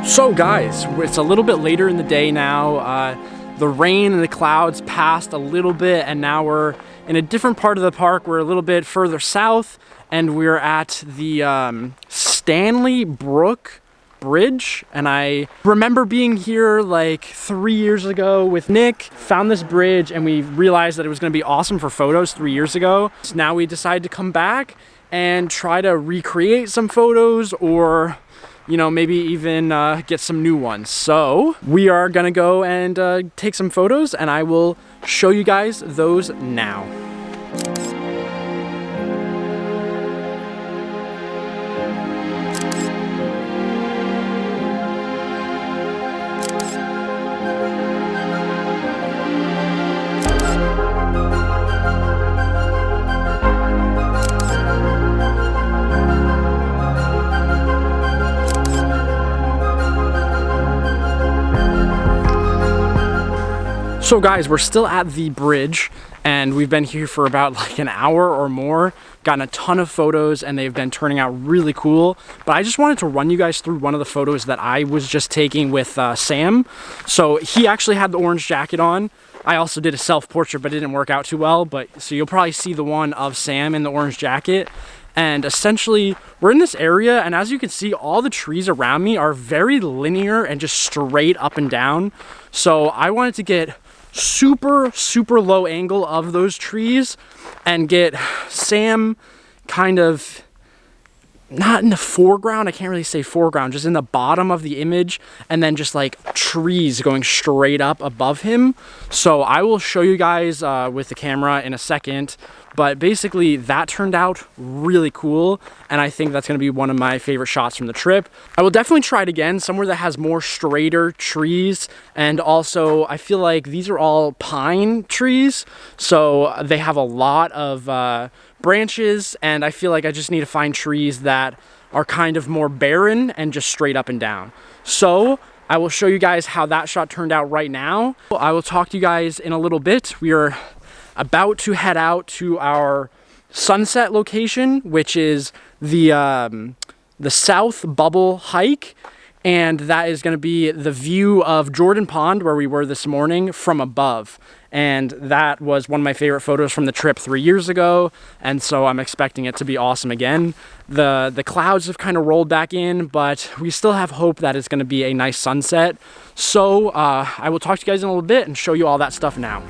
So guys, it's a little bit later in the day now. The rain and the clouds passed a little bit, and now we're in a different part of the park. We're a little bit further south, and we're at the Stanley Brook Bridge. And I remember being here like 3 years ago with Nick, found this bridge, and we realized that it was gonna be awesome for photos 3 years ago. So now we decided to come back and try to recreate some photos, or you know, maybe even get some new ones. So we are gonna go and take some photos, and I will show you guys those now. So guys, we're still at the bridge, and we've been here for about like an hour or more, gotten a ton of photos, and they've been turning out really cool. But I just wanted to run you guys through one of the photos that I was just taking with Sam. So he actually had the orange jacket on. I also did a self-portrait, but it didn't work out too well. But so you'll probably see the one of Sam in the orange jacket. And essentially, we're in this area, and as you can see, all the trees around me are very linear and just straight up and down. So I wanted to get super low angle of those trees and get Sam kind of not in the foreground, I can't really say foreground, just in the bottom of the image, and then just like trees going straight up above him. So I will show you guys with the camera in a second, but basically that turned out really cool, and I think that's gonna be one of my favorite shots from the trip. I will definitely try it again somewhere that has more straighter trees, and also I feel like these are all pine trees, so they have a lot of branches, and I feel like I just need to find trees that are kind of more barren and just straight up and down. So I will show you guys how that shot turned out right now. I will talk to you guys in a little bit. We are about to head out to our sunset location, which is the South Bubble hike, and that is going to be the view of Jordan Pond, where we were this morning, from above. And that was one of my favorite photos from the trip 3 years ago, and so I'm expecting it to be awesome again. The clouds have kind of rolled back in, but we still have hope that it's going to be a nice sunset. So I will talk to you guys in a little bit and show you all that stuff now.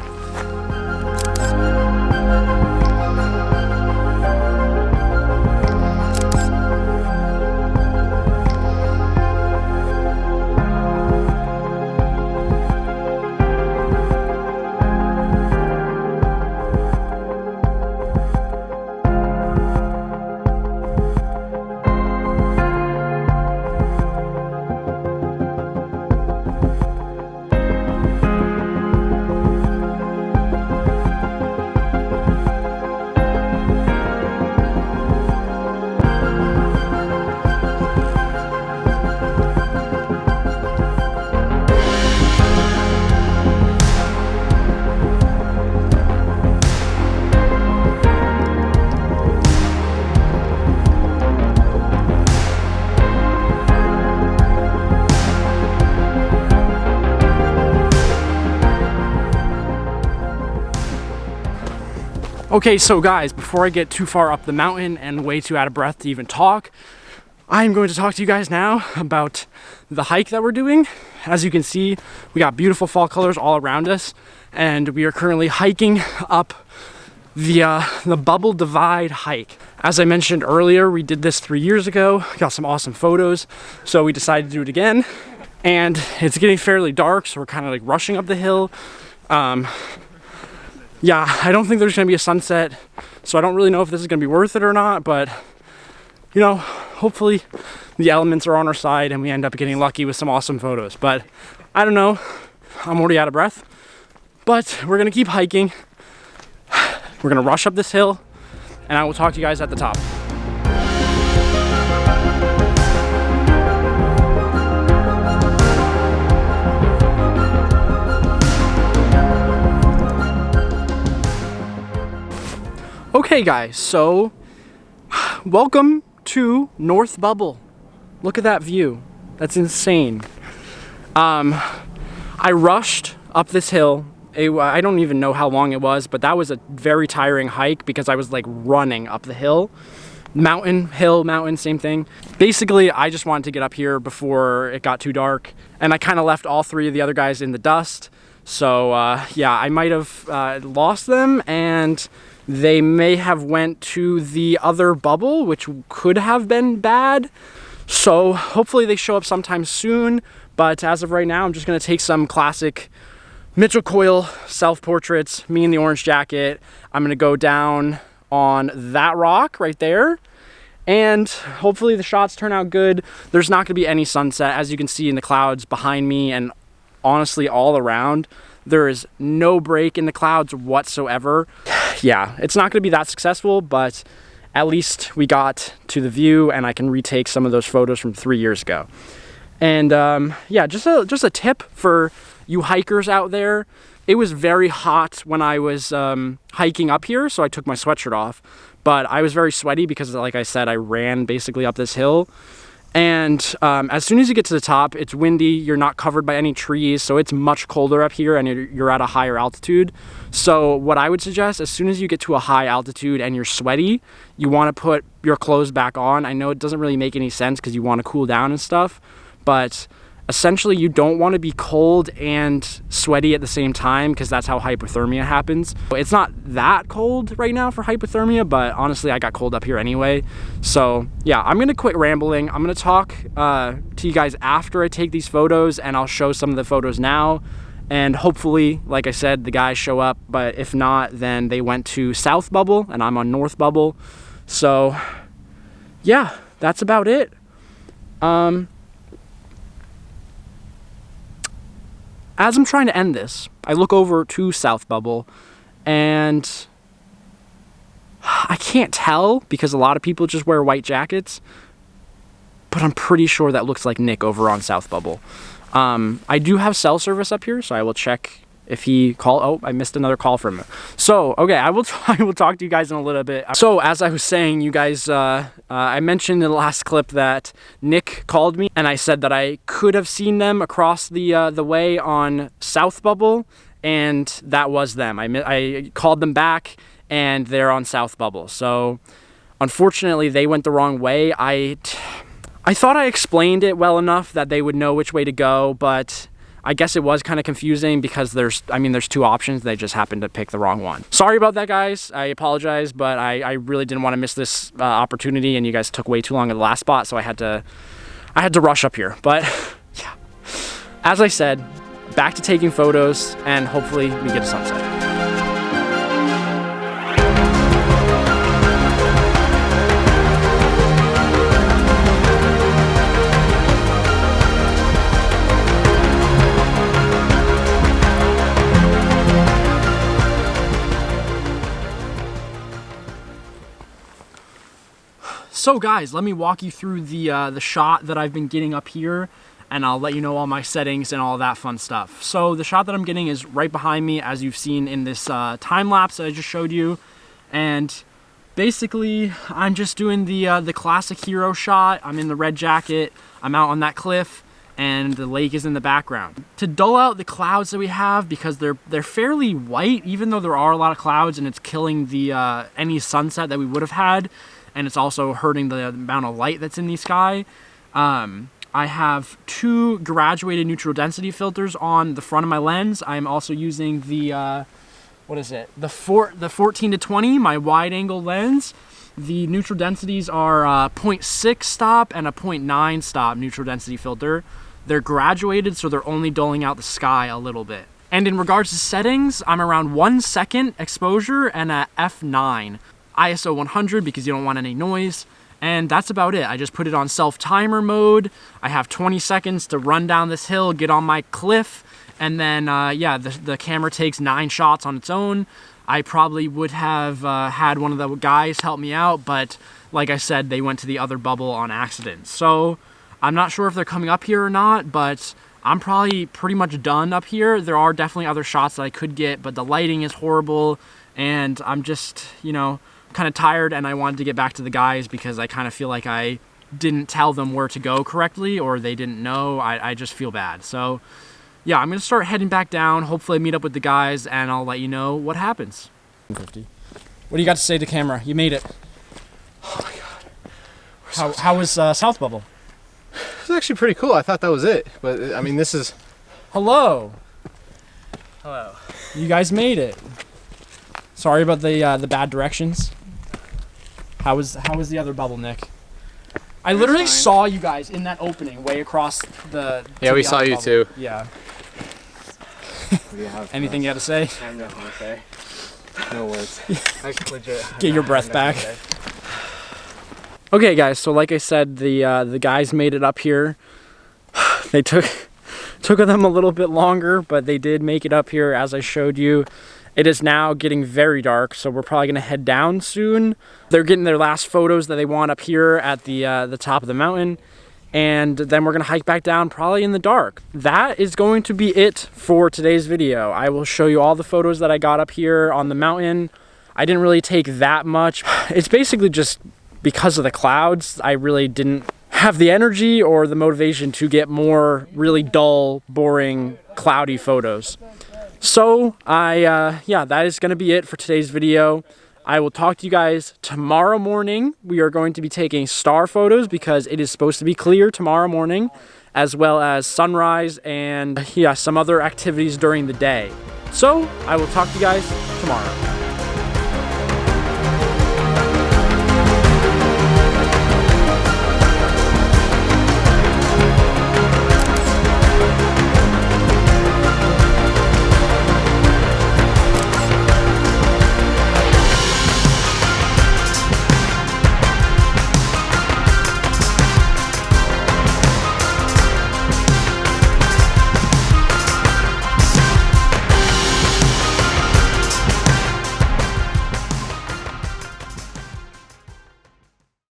Okay, so guys, before I get too far up the mountain and way too out of breath to even talk, I'm going to talk to you guys now about the hike that we're doing. As you can see, we got beautiful fall colors all around us, and we are currently hiking up the Bubble Divide hike. As I mentioned earlier, we did this 3 years ago, got some awesome photos, so we decided to do it again. And it's getting fairly dark, so we're kind of like rushing up the hill. Yeah, I don't think there's gonna be a sunset, so I don't really know if this is gonna be worth it or not, but you know, hopefully the elements are on our side and we end up getting lucky with some awesome photos. But I don't know, I'm already out of breath, but we're gonna keep hiking. We're gonna rush up this hill, and I will talk to you guys at the top. Okay guys, so welcome to North Bubble. Look at that view. That's insane. I rushed up this hill. I don't even know how long it was, but that was a very tiring hike because I was like running up the hill. Mountain, hill, mountain, same thing. Basically, I just wanted to get up here before it got too dark, and I kind of left all three of the other guys in the dust. So yeah, I might have lost them, and they may have went to the other bubble, which could have been bad. So hopefully they show up sometime soon, but as of right now, I'm just gonna take some classic Mitchell Coyle self-portraits, me in the orange jacket. I'm gonna go down on that rock right there, and hopefully the shots turn out good. There's not gonna be any sunset, as you can see in the clouds behind me, and honestly all around. There is no break in the clouds whatsoever. Yeah, it's not gonna be that successful, but at least we got to the view and I can retake some of those photos from 3 years ago. And yeah, just a tip for you hikers out there. It was very hot when I was hiking up here, so I took my sweatshirt off. But I was very sweaty because, like I said, I ran basically up this hill. And as soon as you get to the top, it's windy, you're not covered by any trees, so it's much colder up here and you're at a higher altitude. So what I would suggest, as soon as you get to a high altitude and you're sweaty, you want to put your clothes back on. I know it doesn't really make any sense because you want to cool down and stuff, but essentially you don't want to be cold and sweaty at the same time because that's how hypothermia happens. It's not that cold right now for hypothermia, but honestly I got cold up here anyway. So yeah, I'm gonna quit rambling. I'm gonna talk to you guys after I take these photos, and I'll show some of the photos now, and hopefully, like I said, the guys show up, but if not, then they went to South Bubble and I'm on North Bubble. So yeah, that's about it. As I'm trying to end this, I look over to South Bubble, and I can't tell because a lot of people just wear white jackets, but I'm pretty sure that looks like Nick over on South Bubble. I do have cell service up here, so I will check if he called. Oh, I missed another call from him. So, okay, I will talk to you guys in a little bit. So, as I was saying, you guys, I mentioned in the last clip that Nick called me, and I said that I could have seen them across the way on South Bubble, and that was them. I called them back, and they're on South Bubble. So, unfortunately, they went the wrong way. I thought I explained it well enough that they would know which way to go, but I guess it was kind of confusing because there's two options. They just happened to pick the wrong one. Sorry about that, guys. I apologize, but I really didn't want to miss this opportunity, and you guys took way too long at the last spot, so I had to rush up here. But yeah, as I said, back to taking photos, and hopefully we get a sunset. So guys, let me walk you through the shot that I've been getting up here, and I'll let you know all my settings and all that fun stuff. So the shot that I'm getting is right behind me, as you've seen in this time lapse that I just showed you. And basically, I'm just doing the classic hero shot. I'm in the red jacket, I'm out on that cliff, and the lake is in the background. To dull out the clouds that we have, because they're fairly white, even though there are a lot of clouds, and it's killing the any sunset that we would have had, and it's also hurting the amount of light that's in the sky. I have two graduated neutral density filters on the front of my lens. I'm also using the, what is it? The 14 to 20, my wide angle lens. The neutral densities are 0.6 stop and a 0.9 stop neutral density filter. They're graduated, so they're only dulling out the sky a little bit. And in regards to settings, I'm around 1 second exposure and a f9. ISO 100 because you don't want any noise, and that's about it. I just put it on self-timer mode. I have 20 seconds to run down this hill, get on my cliff, and then yeah, the camera takes 9 shots on its own. I probably would have had one of the guys help me out, but like I said, they went to the other bubble on accident. So I'm not sure if they're coming up here or not, but I'm probably pretty much done up here. There are definitely other shots that I could get, but the lighting is horrible, and I'm just, you know, kind of tired, and I wanted to get back to the guys because I kind of feel like I didn't tell them where to go correctly, or they didn't know. I just feel bad. So yeah, I'm gonna start heading back down. Hopefully I meet up with the guys and I'll let you know what happens. 50. What do you got to say to camera? You made it. Oh my God. How was South Bubble? It was actually pretty cool. I thought that was it, but I mean, this is... Hello. Hello. You guys made it. Sorry about the bad directions. How was the other bubble, Nick? I literally saw you guys in that opening way across the... Yeah, we saw you too. Yeah. Anything you got to say? I have nothing to say. No words. I legit Get your breath back. Okay, guys. So like I said, the guys made it up here. They took them a little bit longer, but they did make it up here as I showed you. It is now getting very dark, so we're probably gonna head down soon. They're getting their last photos that they want up here at the top of the mountain, and then we're gonna hike back down probably in the dark. That is going to be it for today's video. I will show you all the photos that I got up here on the mountain. I didn't really take that much. It's basically just because of the clouds. I really didn't have the energy or the motivation to get more really dull, boring, cloudy photos. So yeah, that is gonna be it for today's video. I will talk to you guys tomorrow morning. We are going to be taking star photos because it is supposed to be clear tomorrow morning, as well as sunrise and yeah, some other activities during the day. So I will talk to you guys tomorrow.